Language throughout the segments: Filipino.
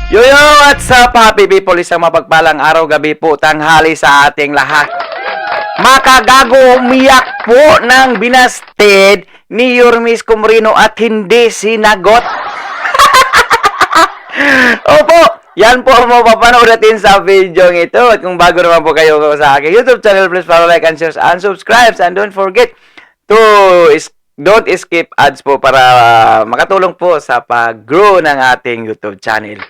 Yo, what's up, happy people? Isang mapagpalang araw, gabi po, tanghali sa ating lahat. Makagago, umiyak po ng binasted ni Yormis Comoreno at hindi sinagot. Opo, yan po ang mapapanood natin sa video ito. At kung bago naman po kayo sa aking YouTube channel, please follow, like, and share, and subscribe. And don't forget to don't skip ads po para makatulong po sa pag-grow ng ating YouTube channel.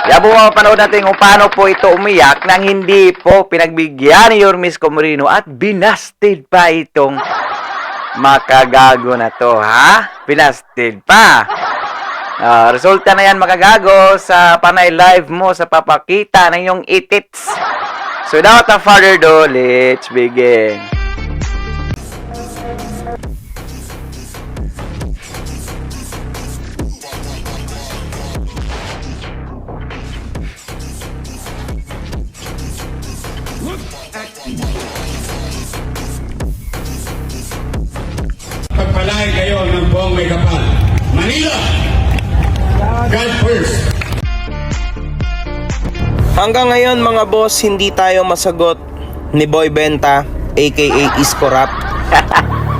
Kaya po mapapanood natin kung paano po ito umiyak nang hindi po pinagbigyan ni Yormis Comoreno at binasted pa itong makagago na to, ha? Binasted pa. Resulta na yan, makagago, sa panay live mo sa papakita ng iyong itits. So without a further ado, let's begin. Pagpalain kayo ng buong may kapal. Manila! God first! Hanggang ngayon mga boss, hindi tayo masagot ni Boy Benta aka Isko Rap.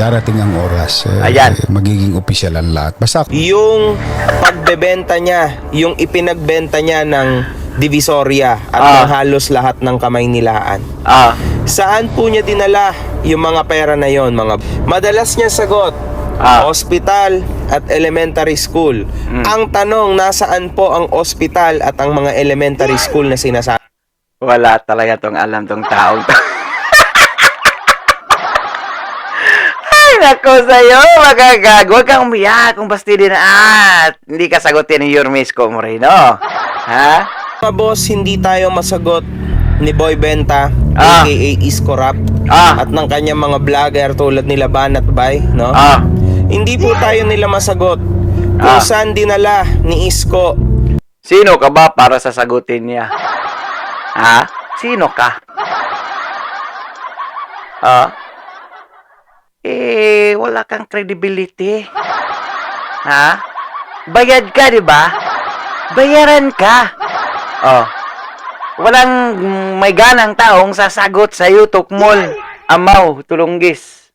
Darating ang oras, Ayan. magiging opisyal ang lahat. Basta Yung pagbebenta niya, yung ipinagbenta niya ng Divisoria at ng halos lahat ng kamay nilaan. Saan po niya dinala yung mga pera na yon, mga madalas niya sagot, hospital at elementary school. Ang tanong, nasaan po ang hospital at ang mga elementary school na sinasabi? Wala talaga tong alam tong taong to. Ay, nako sa'yo, magagago. Huwag kang umiyak kung basti din at hindi ka sagutin ni Yormis Comoreno. Ha? Mga boss, hindi tayo masagot ni Boy Benta aka Isko Rap at ng kanyang mga vlogger tulad nila Banat Bay, no? Hindi po tayo nila masagot kung saan dinala ni Isko. Sino ka ba para sasagutin niya? Ha? Sino ka? Wala kang credibility. Ha? Bayad ka, di ba? Bayaran ka. Walang may ganang taong sasagot sa YouTube mall. Amaw, tulunggis.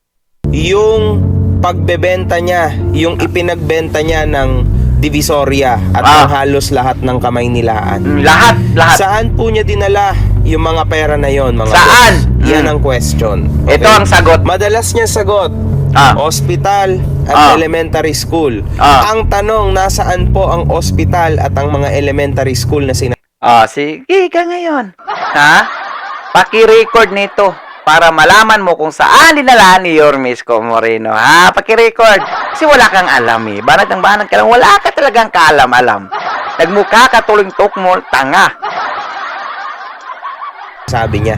Yung pagbebenta niya, yung ipinagbenta niya ng Divisoria at ng halos lahat ng kamay nilaan. Lahat. Saan po niya dinala yung mga pera na yon, mga Saan? boss? Yan ang question. Okay? Ito ang sagot. Madalas niya sagot, hospital at elementary school. Ang tanong, nasaan po ang hospital at ang mga elementary school na Sige ka ngayon. Ha? Paki-record nito para malaman mo kung saan dinala ni Yormis Comoreno. Ha? Paki-record. Kasi wala kang alam eh. Banat ka lang. Wala ka talagang kaalam-alam. Nagmukha ka tuling-tok mo, tanga. sabi niya.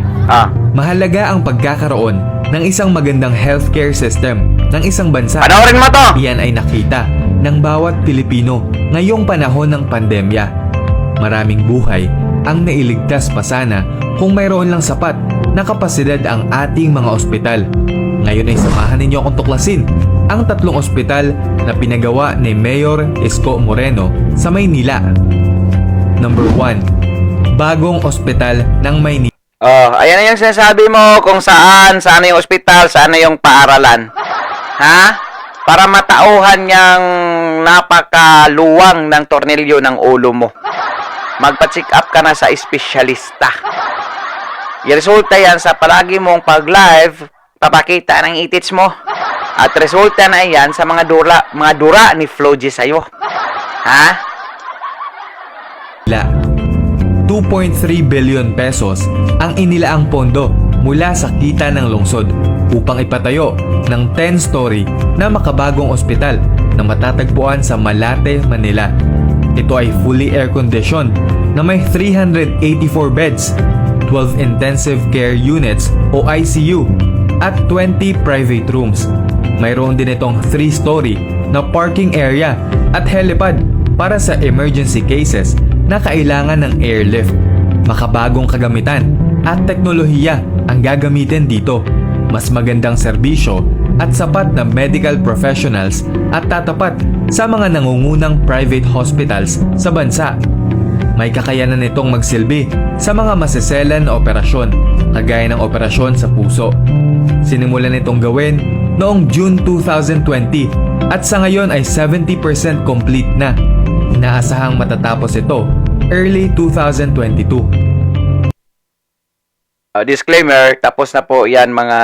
Mahalaga ang pagkakaroon ng isang magandang healthcare system ng isang bansa. Panoorin mo to! Iyan ay nakita ng bawat Pilipino ngayong panahon ng pandemya. Maraming buhay ang nailigtas pa sana kung mayroon lang sapat na kapasidad ang ating mga ospital. Ngayon ay samahan ninyo akong tuklasin ang 3 ospital na pinagawa ni Mayor Isko Moreno sa Maynila. Number 1, bagong ospital ng Maynila. Ayan na yung sinasabi mo kung saan na yung ospital, saan na yung paaralan. Ha? Para matauhan niyang napakaluwang ng tornilyo ng ulo mo. Magpa-check up ka na sa espesyalista. Resulta yan sa palagi mong pag-live, papakita ng itits mo. At resulta na yan sa mga dura ni Flo G sa'yo. Ha? 2.3 billion pesos ang inilaang pondo mula sa kita ng lungsod upang ipatayo ng 10-story na makabagong ospital na matatagpuan sa Malate, Manila. Ito ay fully air-conditioned na may 384 beds, 12 intensive care units o ICU at 20 private rooms. Mayroon din itong 3-story na parking area at helipad para sa emergency cases na kailangan ng airlift. Makabagong kagamitan at teknolohiya ang gagamitin dito. Mas magandang serbisyo at sapat na medical professionals at tatapat sa mga nangungunang private hospitals sa bansa. May kakayanan itong magsilbi sa mga maseselan na operasyon, kagaya ng operasyon sa puso. Sinimulan itong gawin noong June 2020 at sa ngayon ay 70% complete na. Inaasahang matatapos ito early 2022. Disclaimer, tapos na po yan mga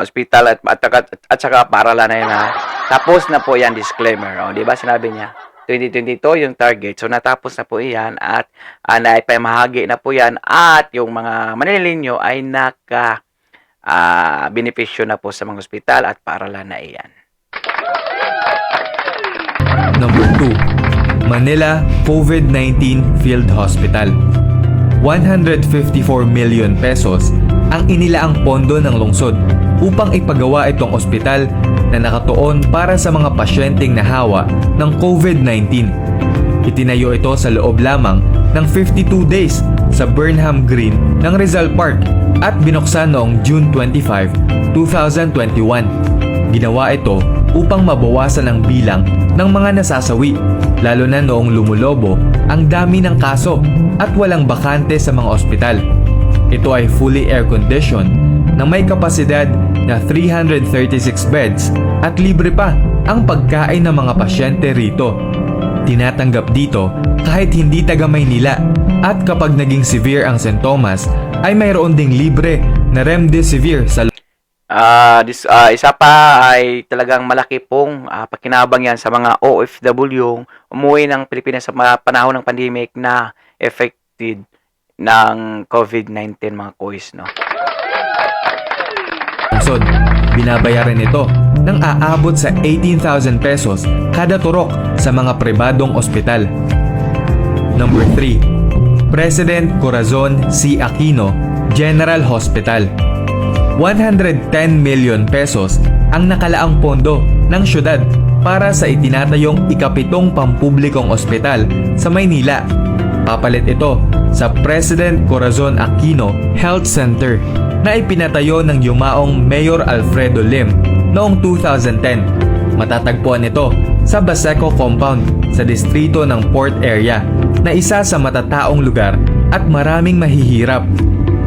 ospital at saka paaralan na yan ha. Tapos na po yan, disclaimer. O, di ba sinabi niya? 2022 yung target. So, natapos na po yan at naipamahagi na po yan at yung mga manililinyo ay benepisyo na po sa mga ospital at paaralan na iyan. Number 2. Manila COVID-19 Field Hospital. 154 million pesos ang inilaang pondo ng lungsod upang ipagawa itong ospital na nakatuon para sa mga pasyenteng nahawa ng COVID-19. Itinayo ito sa loob lamang ng 52 days sa Burnham Green ng Rizal Park at binuksan noong June 25, 2021. Ginawa ito upang mabawasan ang bilang ng mga nasasawi, lalo na noong lumulobo ang dami ng kaso at walang bakante sa mga ospital. Ito ay fully air-conditioned na may kapasidad na 336 beds at libre pa ang pagkain ng mga pasyente rito. Tinatanggap dito kahit hindi taga Maynila at kapag naging severe ang sintomas ay mayroon ding libre na remdesivir sa Isa pa ay talagang malaki pong pakinabang yan sa mga OFW umuwi ng Pilipinas sa panahon ng pandemic na affected ng COVID-19 mga kois, no? lungsod. Binabayaran ito ng aabot sa 18,000 pesos kada turok sa mga pribadong ospital. Number 3. President Corazon C. Aquino General Hospital. 110 million pesos ang nakalaang pondo ng syudad para sa itinatayong ikapitong pampublikong ospital sa Maynila. Papalit ito sa President Corazon Aquino Health Center na ipinatayo ng yumaong Mayor Alfredo Lim noong 2010. Matatagpuan ito sa Baseco Compound sa distrito ng Port Area na isa sa matataong lugar at maraming mahihirap.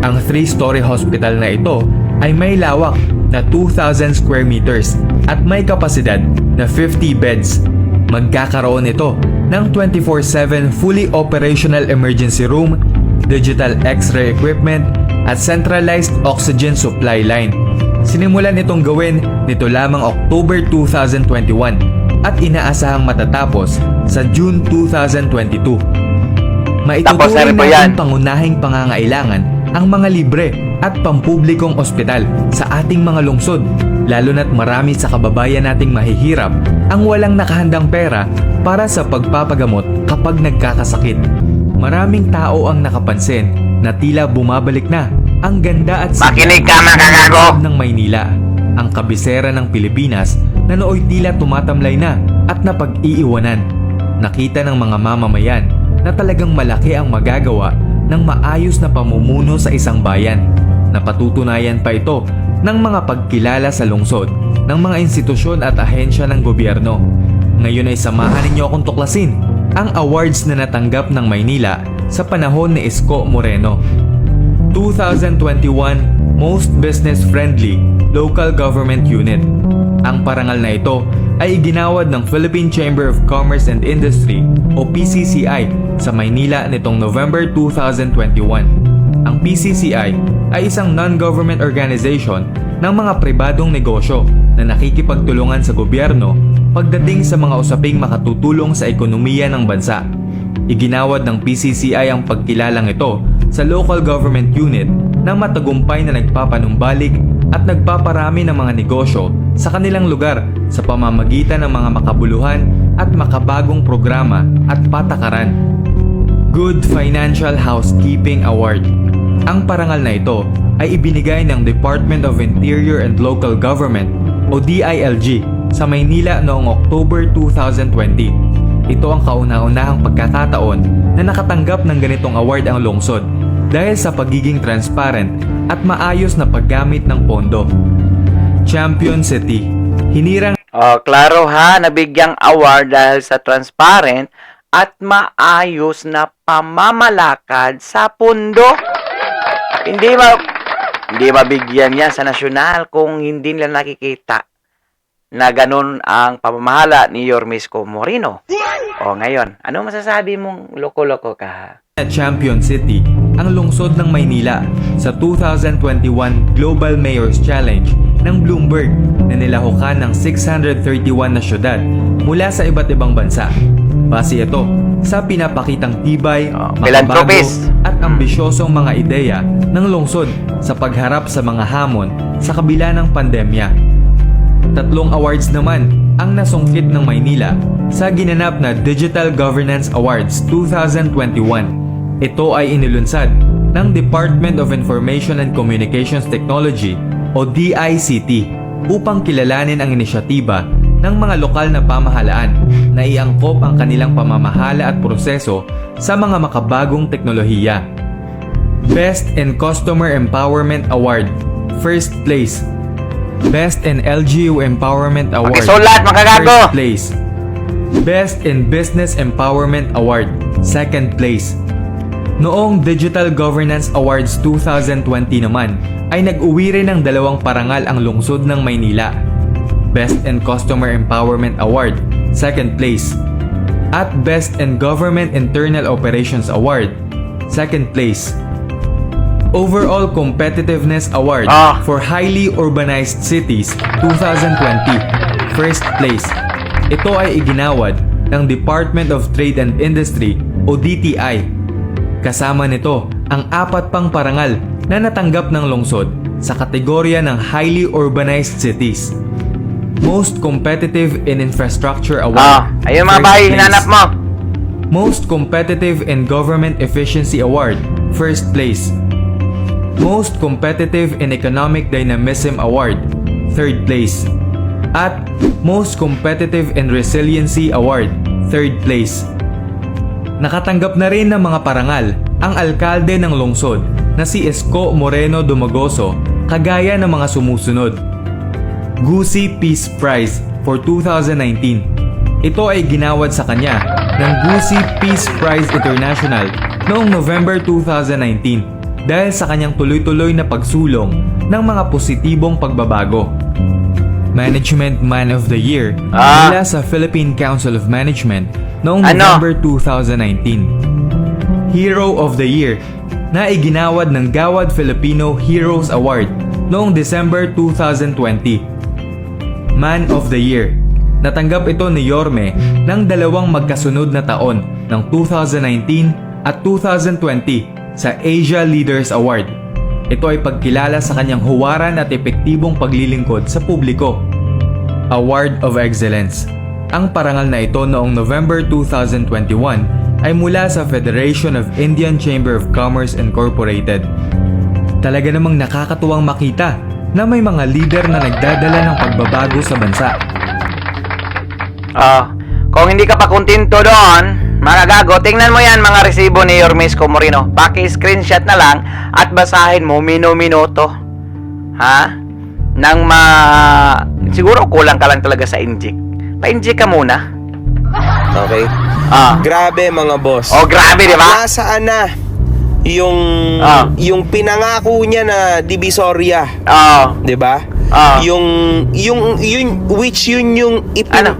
Ang 3-story hospital na ito ay may lawak na 2,000 square meters at may kapasidad na 50 beds. Magkakaroon ito ng 24/7 fully operational emergency room, digital X-ray equipment at centralized oxygen supply line. Sinimulan itong gawin nito lamang October 2021 at inaasahang matatapos sa June 2022. Maituturing natin pangunahing pangangailangan ang mga libre at pampublikong ospital sa ating mga lungsod, lalo na't marami sa kababayan nating mahihirap ang walang nakahandang pera para sa pagpapagamot kapag nagkakasakit. Maraming tao ang nakapansin na tila bumabalik na ang ganda at sigla ng Maynila, ang kabisera ng Pilipinas na nooy tila tumatamlay na at napag-iiwanan. Nakita ng mga mamamayan na talagang malaki ang magagawa ng maayos na pamumuno sa isang bayan. Napatutunayan pa ito ng mga pagkilala sa lungsod ng mga institusyon at ahensya ng gobyerno. Ngayon ay samahan ninyo akong tuklasin ang awards na natanggap ng Maynila sa panahon ni Isko Moreno. 2021 Most Business Friendly Local Government Unit. Ang parangal na ito ay iginawad ng Philippine Chamber of Commerce and Industry o PCCI sa Maynila nitong November 2021. Ang PCCI ay isang non-government organization ng mga pribadong negosyo na nakikipagtulungan sa gobyerno pagdating sa mga usaping makatutulong sa ekonomiya ng bansa. Iginawad ng PCCI ang pagkilalang ito sa local government unit na matagumpay na nagpapanumbalik at nagpaparami ng mga negosyo sa kanilang lugar sa pamamagitan ng mga makabuluhan at makabagong programa at patakaran. Good Financial Housekeeping Award. Ang parangal na ito ay ibinigay ng Department of Interior and Local Government o DILG sa Maynila noong October 2020. Ito ang kauna-unahang pagkakataon na nakatanggap ng ganitong award ang lungsod dahil sa pagiging transparent at maayos na paggamit ng pondo. Champion City. Hinirang klaro ha, nabigyang award dahil sa transparent at maayos na pamamalakad sa pundo. Hindi mabigyan yan sa nasyonal kung hindi nila nakikita na ganun ang pamamahala ni Yormisco Moreno. O ngayon, ano masasabi mong loko-loko ka? Champion City ang lungsod ng Maynila sa 2021 Global Mayor's Challenge ng Bloomberg na nilahukan ng 631 na syudad mula sa iba't ibang bansa. Base ito sa pinapakitang tibay, makabago philanthropist at ambisyosong mga ideya ng lungsod sa pagharap sa mga hamon sa kabila ng pandemya. 3 awards naman ang nasungkit ng Maynila sa ginanap na Digital Governance Awards 2021. Ito ay inilunsad ng Department of Information and Communications Technology o DICT upang kilalanin ang inisyatiba ng mga lokal na pamahalaan na iangkop ang kanilang pamamahala at proseso sa mga makabagong teknolohiya. Best in Customer Empowerment Award, first place. Best in LGU Empowerment Award, Pakisulat, makagago! first place. Best in Business Empowerment Award, second place. Noong Digital Governance Awards 2020 naman, ay nag-uwi rin ng 2 parangal ang lungsod ng Maynila. Best in Customer Empowerment Award, second place. At Best in Government Internal Operations Award, second place. Overall Competitiveness Award for Highly Urbanized Cities 2020, first place. Ito ay iginawad ng Department of Trade and Industry o DTI. Kasama nito ang 4 pang parangal na natanggap ng lungsod sa kategorya ng Highly Urbanized Cities. Most Competitive in Infrastructure Award, Ayun mga first bahay, place. hinanap mo. Most Competitive in Government Efficiency Award, first place. Most Competitive in Economic Dynamism Award, third place. At Most Competitive in Resiliency Award, third place. Nakatanggap na rin ng mga parangal ang alkalde ng lungsod na si Isko Moreno Dumagoso kagaya ng mga sumusunod. Gusi Peace Prize for 2019. Ito ay ginawad sa kanya ng Gusi Peace Prize International noong November 2019 dahil sa kanyang tuloy-tuloy na pagsulong ng mga positibong pagbabago. Management Man of the Year mula sa Philippine Council of Management noong November 2019. Hero of the Year na iginawad ng Gawad Filipino Heroes Award noong December 2020. Man of the Year. Natanggap ito ni Yorme ng 2 magkasunod na taon ng 2019 at 2020 sa Asia Leaders Award. Ito ay pagkilala sa kanyang huwaran at epektibong paglilingkod sa publiko. Award of Excellence. Ang parangal na ito noong November 2021 ay mula sa Federation of Indian Chamber of Commerce Incorporated. Talaga namang nakakatuwang makita na may mga leader na nagdadala ng pagbabago sa bansa. Kung hindi ka pa kontento doon, mga gago, tingnan mo yan mga resibo ni Yormisco Moreno. Paki-screenshot na lang at basahin mo minu-minuto. Ha? Siguro kulang ka lang talaga sa inject. Pa-inject ka muna. Okay? Grabe mga boss. Grabe, di ba? Nasaan na yung pinangako niya na Divisoria? 'Di ba? Yung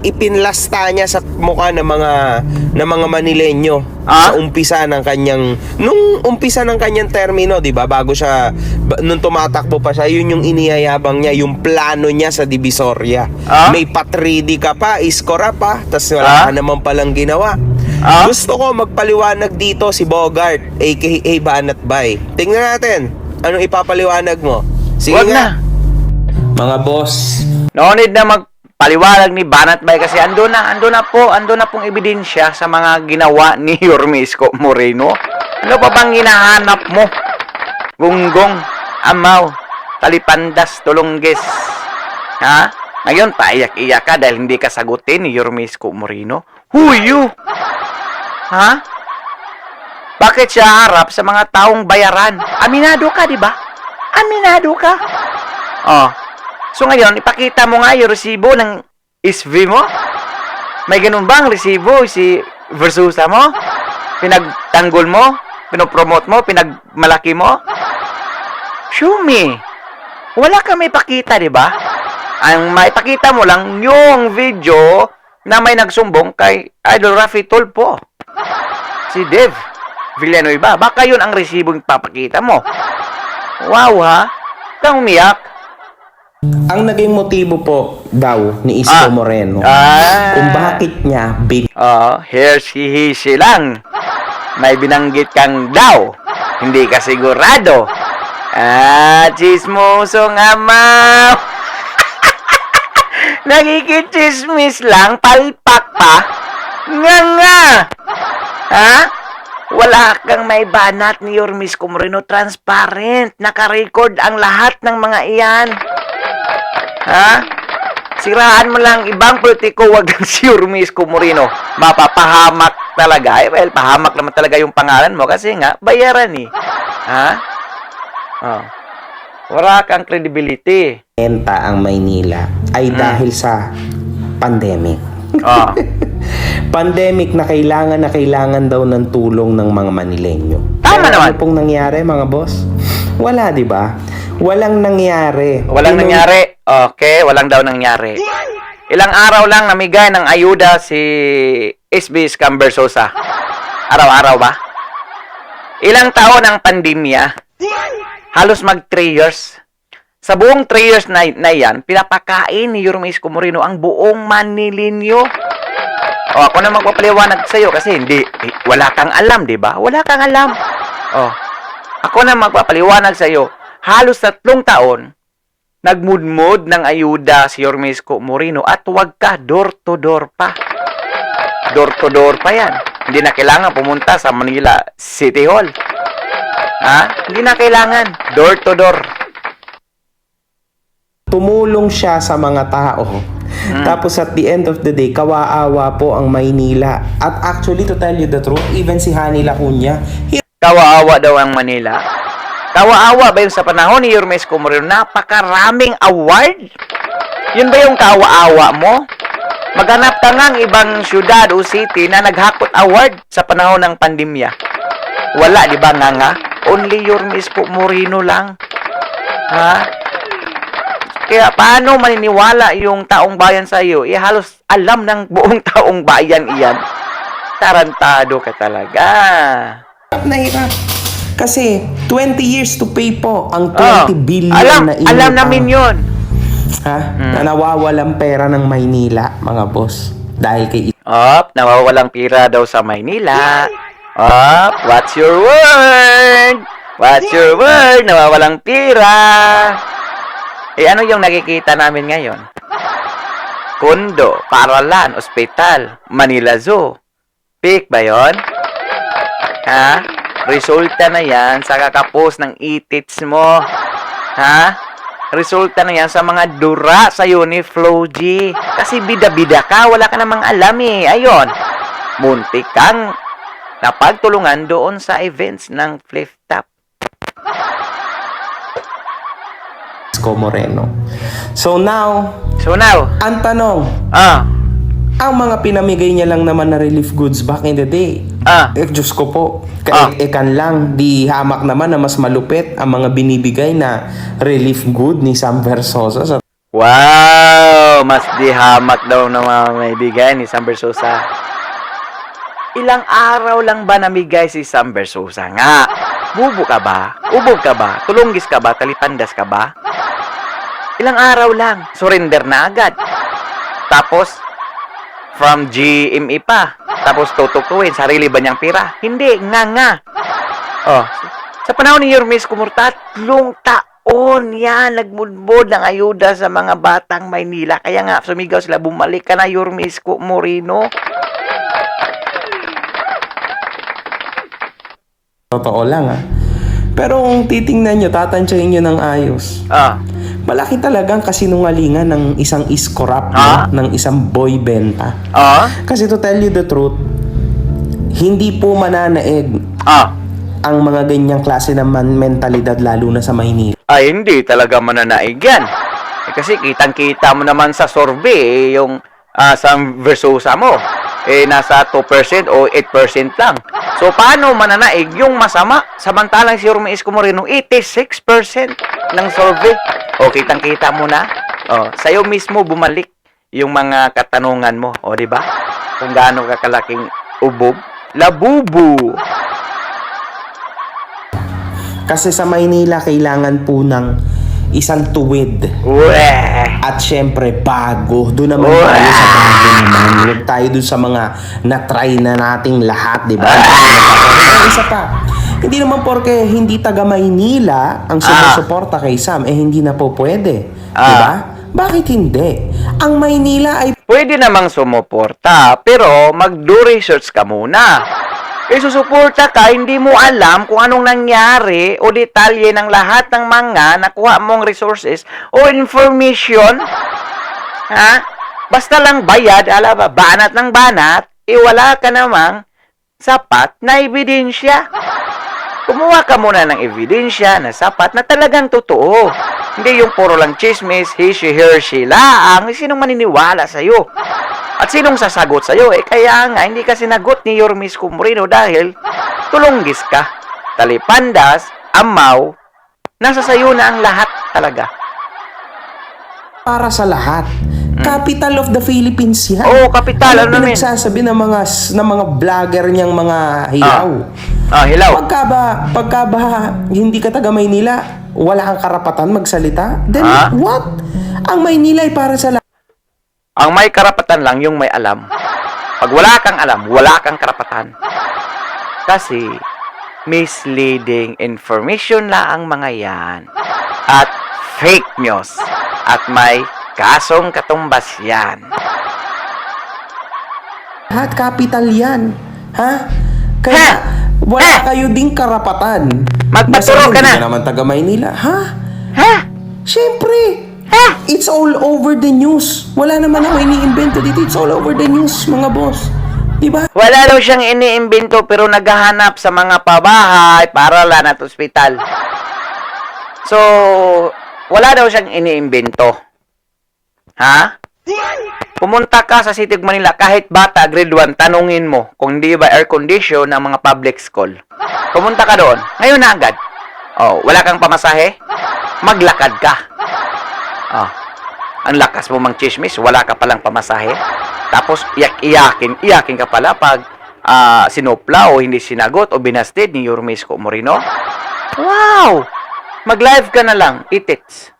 ipinlasta niya sa mukha ng mga Manileño sa umpisa ng kanyang termino, 'di ba? Bago siya nung tumatakbo pa siya, yun yung iniyayabang niya, yung plano niya sa Divisoria. May patridi ka pa, iskora pa, tas wala ka naman palang ginawa. Gusto ko magpaliwanag dito si Bogart, aka Banat Bay. Tingnan natin, anong ipapaliwanag mo? Sige Wag nga. na. Mga boss, No need na magpaliwanag ni Banat Bay kasi ando na pong ebidensya sa mga ginawa ni Yormisco Moreno. Ano pa bang hinahanap mo? Gunggong, amaw, talipandas, tulunggis. Ha? Ngayon, paiyak-iyak ka dahil hindi ka sagutin ni Yormisco Moreno. Who you? Ha? Bakit siya harap sa mga taong bayaran? Aminado ka, di ba? Aminado ka. So ngayon, ipakita mo nga yung resibo ng SV mo. May ganun bang resibo si Versusa mo? Pinagtanggol mo? Pinopromote mo? Pinagmalaki mo? Show me. Wala kang may pakita, di ba? Ang maipakita mo lang yung video na may nagsumbong kay Idol Rafi Tulfo. Si Dev Villanueva. Baka yun ang resibong papakita mo. Wow, ha? Kang umiyak. Ang naging motibo po daw ni Isko Moreno kung bakit niya Here she lang. May binanggit kang daw. Hindi ka sigurado. Chismoso nga, ma'am. Nagikichismis lang, palpak pa. Nga. Ha? Wala kang may banat ni Isko Moreno. Transparent. Naka-record ang lahat ng mga iyan. Ha? Siraan mo lang ibang politiko, wag lang si Isko Moreno. Mapapahamak talaga. Well, pahamak naman talaga yung pangalan mo kasi nga, bayaran eh. Ha? Wala kang credibility. benta ang Maynila ay dahil sa pandemic. Pandemic na kailangan daw ng tulong ng mga Manileño. Tama naman. Ano pong nangyari, mga boss? Wala, di ba? Walang nangyari. Nangyari. Okay, walang daw nangyari. Ilang araw lang namigay ng ayuda si SB Scamber Sosa. Araw-araw ba? Ilang taon ang pandemya? Halos mag 3 years. Sa buong 3 years na yan, pinapakain ni Isko Moreno ang buong Manileño. Ako na magpapaliwanag sa'yo kasi wala kang alam, di ba? Wala kang alam. Ako na magpapaliwanag sa'yo. Halos 3 taon, nagmudmod ng ayuda si Isko Moreno at wag ka door-to-door pa. Door-to-door pa yan. Hindi na kailangan pumunta sa Manila City Hall. Hindi na kailangan. Door-to-door. Tumulong siya sa mga tao. Tapos at the end of the day, kawaawa po ang Maynila. At actually, to tell you the truth, even si Hani Lacuna, Kawaawa daw ang Manila. Kawaawa ba yung sa panahon ni Isko Moreno? Napakaraming award. Yun ba yung kawaawa mo? Maghanap ka ng ibang syudad o city na naghakot award sa panahon ng pandemya. Wala, di ba nga? Only Isko Moreno lang. Kaya paano maniniwala yung taong bayan sa iyo? Halos alam ng buong taong bayan iyan. Tarantado ka talaga. Nahirap. Kasi 20 years to pay po ang 20 billion na inutang. Alam namin yun. Na nawawalang pera ng Maynila, mga boss. Dahil kay Nawawalang pira daw sa Maynila. What's your word? What's your word? Nawawalang pira. Ano yung nakikita namin ngayon? Kondo, paaralan, ospital, Manila Zoo. Fake ba yun? Resulta na yan sa kakapos ng itits mo. Resulta na yan sa mga dura sa Uniflow G. Kasi bida-bida ka, wala ka namang alam eh. Ayun, muntik kang napagtulungan doon sa events ng Flip Top. Isko Moreno. So now, ang tanong, ang mga pinamigay niya lang naman na relief goods back in the day. Diyos ko po, ekan lang, di hamak naman na mas malupit ang mga binibigay na relief good ni Sam Versosa. Wow! Mas di hamak daw na mga may bigay ni Sam Versosa. Ilang araw lang ba namigay si Sam Versosa nga? Bubo ka ba? Ubog ka ba? Tulunggis ka ba? Talipandas ka ba? Ilang araw lang. Surrender na agad. Tapos, from GME pa. Tapos tutukuin, sarili ba niyang pira? Hindi, nga. Sa panahon ni Isko Moreno, 3 taon yan, nagmudmod ng ayuda sa mga batang Maynila. Kaya nga, sumigaw sila, bumalik ka na, Isko Moreno. Totoo lang Pero kung titingnan nyo, tatansyahin nyo ng ayos. Malaki talagang kasinungalingan ng isang Isko Rap, ng isang boy benta. Kasi to tell you the truth, hindi po mananaig ang mga ganyang klase ng mentalidad lalo na sa Maynila. Hindi talaga mananaig yan. Kasi kitang-kita mo naman sa survey yung Sam Versosa mo. nasa 2% o 8% lang. So, paano mananaig yung masama? Samantalang si Yorme Isko Moreno, 86% ng survey. O, kitang-kita mo na. O, sa'yo mismo bumalik yung mga katanungan mo. O, di ba? Kung gaano kakalaking ubog. Labubu. Kasi sa Maynila, kailangan po ng isang tuwid. Uwe. At syempre, bago. Doon naman Uwe. tayo sa bago naman. Huwag tayo doon sa mga na-try na nating lahat, di ba? Isa pa. Hindi naman porke hindi taga Maynila ang sumusuporta kay Sam, hindi na po pwede. Di ba? Bakit hindi? Ang Maynila ay Pwede namang sumuporta, pero mag-do research ka muna. Susuporta ka, hindi mo alam kung anong nangyari o detalye ng lahat ng mga nakuha mong resources o information. Ha? Basta lang bayad, banat ng banat, wala ka namang sapat na ebidensya. Kumuha ka muna ng ebidensya na sapat na talagang totoo. Hindi yung puro lang chismis, he, she, her, she lang. Sinong maniniwala sa'yo? At sinong sasagot sa'yo? Kaya nga, hindi ka sinagot ni Yorme Isko Moreno dahil tulunggis ka. Talipandas, amaw, nasa sayo na ang lahat talaga. para sa lahat. Capital of the Philippines yan. Oo, kapital. Ano namin? Pinagsasabi ng mga vlogger niyang mga hilaw. Hilaw. Pagka ba hindi ka taga Maynila, wala kang karapatan magsalita? Then what? Ang Maynila ay para sa lahat. Ang may karapatan lang yung may alam. Pag wala kang alam, wala kang karapatan. Kasi misleading information lang ang mga yan. At fake news. At may kasong katumbas yan. Lahat capital yan. Ha? Kaya wala kayo ding karapatan. Magpaturo ka na. Hindi naman taga Maynila. Ha? Ha? Siyempre. It's all over the news. Wala naman ako iniimbento dito. It's all over the news, mga boss. Diba? Wala daw siyang iniimbento pero naghahanap sa mga pabahay, paaralan at ospital. So, wala daw siyang iniimbento. Ha? Pumunta ka sa City of Manila, kahit bata, grade 1, tanungin mo kung di ba air condition ng mga public school. Pumunta ka doon, ngayon na agad. Oh, wala kang pamasahe? Maglakad ka. Oh, ang lakas mo mang chismis, wala ka palang pamasahe. Tapos iyakin ka pala pag sinopla o hindi sinagot o binasted ni Yorme Isko Moreno. Wow! Mag-live ka na lang, itits.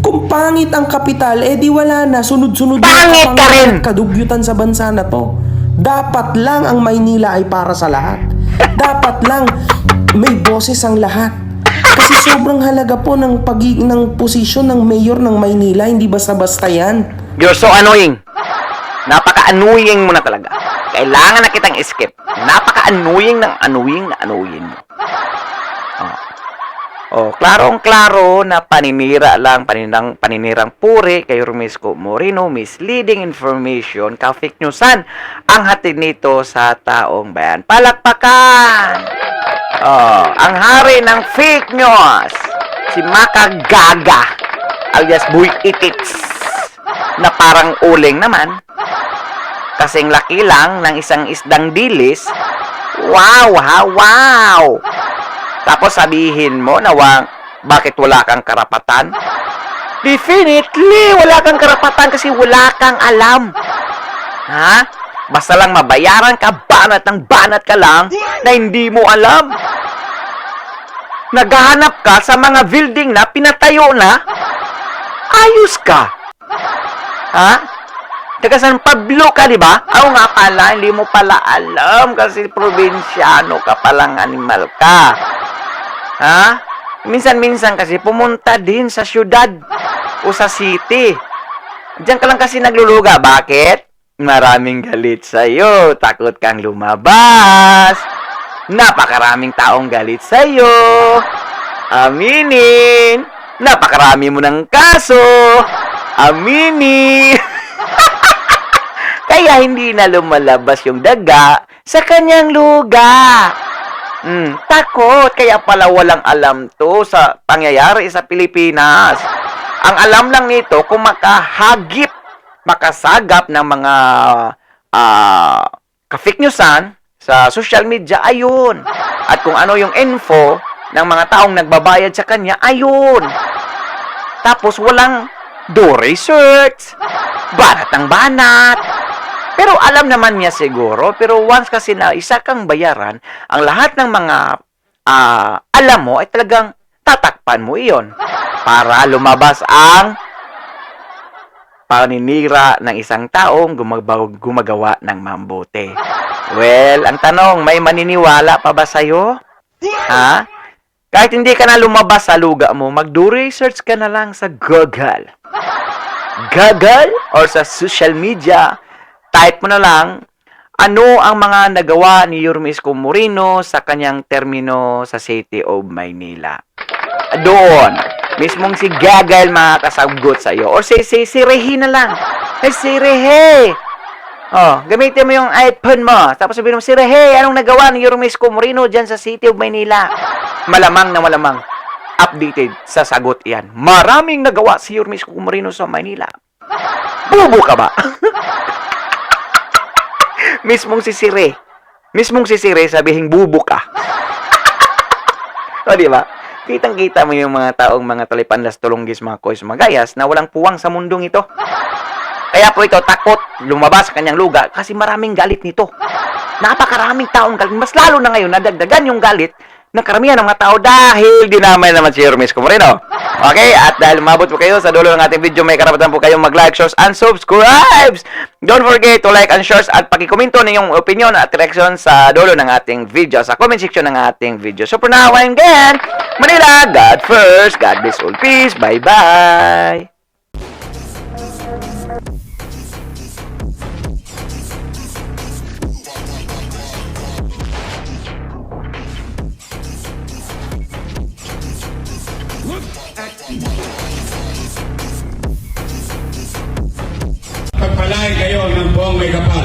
Kung pangit ang kapital, di wala na. Sunod-sunod Pangit ka rin! Kadugyutan sa bansa na to. Dapat lang ang Maynila ay para sa lahat. Dapat lang may boses ang lahat. Kasi sobrang halaga po ng posisyon ng mayor ng Maynila. Hindi basta-basta yan. You're so annoying. Napaka-annoying mo na talaga. Kailangan na kitang skip. Napaka-annoying ng annoying mo. Klarong-klaro na paninira lang, paninirang puri kay Yorme Isko Moreno, misleading information, ka-fake newsan ang hatid nito sa taong bayan. Palakpakan! Ang hari ng fake news, si Makagaga, alias Buy Itits, na parang uling naman. Kasing laki lang ng isang isdang dilis. Wow, ha, wow! Tapos sabihin mo na bakit wala kang karapatan? Definitely, wala kang karapatan kasi wala kang alam. Ha? Basta lang mabayaran ka, banat ka lang na hindi mo alam. Naghahanap ka sa mga building na pinatayo na, ayos ka. Ha? Taga San Pablo ka, di ba? Nga pala, hindi mo pala alam kasi probinsyano ka palang animal ka. Ha? Minsan-minsan kasi pumunta din sa syudad o sa city. Diyan ka lang kasi nagluluga. Bakit? Maraming galit sa'yo. Takot kang lumabas. Napakaraming taong galit sa'yo. Aminin. Napakarami mo ng kaso. Aminin. Kaya hindi na lumalabas yung daga sa kanyang luga. Takot. Kaya pala walang alam to sa pangyayari sa Pilipinas. Ang alam lang nito kung makasagap ng mga ka-fake newsan sa social media, ayun. At kung ano yung info ng mga taong nagbabayad sa kanya, ayun. Tapos walang do research, banat ng banat. Pero alam naman niya siguro, pero once kasi na isa kang bayaran, ang lahat ng mga alam mo ay talagang tatakpan mo iyon para lumabas ang paninira ng isang taong gumagawa ng mabuti. Well, ang tanong, may maniniwala pa ba sa'yo? Ha? Kahit hindi ka na lumabas sa luga mo, mag-do research ka na lang sa Google. Google or sa social media, type mo na lang, ano ang mga nagawa ni Yorme Isko Moreno sa kanyang termino sa City of Maynila. Doon, mismong si Gagal makakasagot sa iyo. O si Rehe na lang. Si Rehe. Oh, gamitin mo yung iPhone mo. Tapos sabihin mo, si Rehe, anong nagawa ni Yorme Isko Moreno dyan sa City of Maynila? Malamang na malamang. Updated sa sagot yan. Maraming nagawa si Yorme Isko Moreno sa Maynila. Bubo ka ba? Mismong si Sire sabihin bubo ka. O, di ba? Kitang-kita mo yung mga taong mga talipanlas, tulunggis, mga kois, mga gayas na walang puwang sa mundong ito. Kaya po ito, takot lumabas sa kanyang lugar kasi maraming galit nito. Napakaraming taong galit. Mas lalo na ngayon, nadagdagan yung galit ng karamihan ng mga tao dahil dinamay naman si Yorme Isko Moreno. Okay? At dahil umabot po kayo sa dulo ng ating video, may karapatan po kayong mag-like, share, and subscribe! Don't forget to like and share at pakikomento ninyong opinion at reaction sa dulo ng ating video, sa comment section ng ating video. So for now, and again, Manila, God first, God bless all, peace, bye-bye! Pagpalain kayo ng buong may kapal.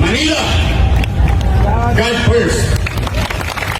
Manila, God first.